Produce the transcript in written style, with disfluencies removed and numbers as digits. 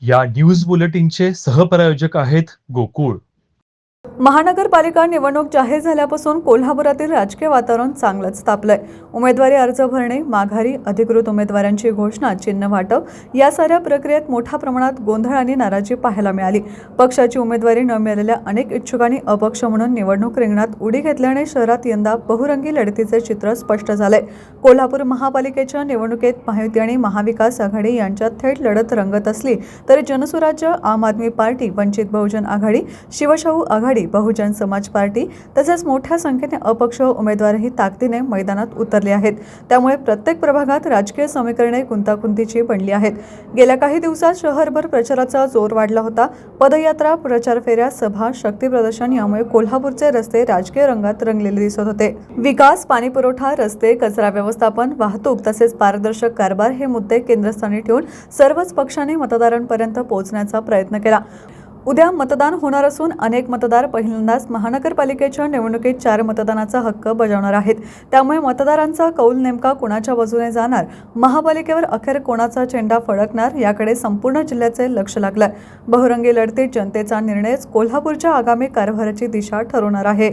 या न्यूज बुलेटिनचे सहप्रायोजक आहेत गोकुळ. महानगरपालिका निवडणूक जाहीर झाल्यापासून कोल्हापुरातील राजकीय वातावरण चांगलंच तापलंय. उमेदवारी अर्ज भरणे, माघारी, अधिकृत उमेदवारांची घोषणा, चिन्ह वाटप या साऱ्या प्रक्रियेत मोठ्या प्रमाणात गोंधळ आणि नाराजी पाहायला मिळाली. पक्षाची उमेदवारी न मिळालेल्या अनेक इच्छुकांनी अपक्ष म्हणून निवडणूक रिंगणात उडी घेतल्याने शहरात यंदा बहुरंगी लढतीचे चित्र स्पष्ट झालंय. कोल्हापूर महापालिकेच्या निवडणुकीत महायुती आणि महाविकास आघाडी यांच्यात थेट लढत रंगत असली तरी जनसुराज्य, आम आदमी पार्टी, वंचित बहुजन आघाडी, शिवशाहू आघाडी, बहुजन समाज पार्टी तसेच मोठ्या संख्येने अपक्ष उमेदवारही ताकदीने मैदानात उतरले आहेत. त्यामुळे प्रत्येक प्रभागात राजकीय समीकरणे गुंतागुंतीची बनली आहेत. गेल्या काही दिवसात शहरभर प्रचाराचा जोर वाढला होता. पदयात्रा, प्रचार फेऱ्या, सभा, शक्ती प्रदर्शन यामुळे कोल्हापूरचे रस्ते राजकीय रंगात रंगलेले दिसत होते. विकास, पाणीपुरवठा, रस्ते, कचरा व्यवस्थापन, वाहतूक तसेच पारदर्शक कारभार हे मुद्दे केंद्रस्थानी ठेवून सर्वच पक्षांनी मतदारांपर्यंत पोहोचण्याचा प्रयत्न केला. उद्या मतदान होणार असून अनेक मतदार पहिल्यांदाच महानगरपालिकेच्या निवडणुकीत 4 मतदानाचा हक्क बजावणार आहेत. त्यामुळे मतदारांचा कौल नेमका कोणाच्या बाजूने जाणार, महापालिकेवर अखेर कोणाचा चेंडा फडकणार याकडे संपूर्ण जिल्ह्याचे लक्ष लागलंय. बहुरंगी लढतीत जनतेचा निर्णयच कोल्हापूरच्या आगामी कारभाराची दिशा ठरवणार आहे.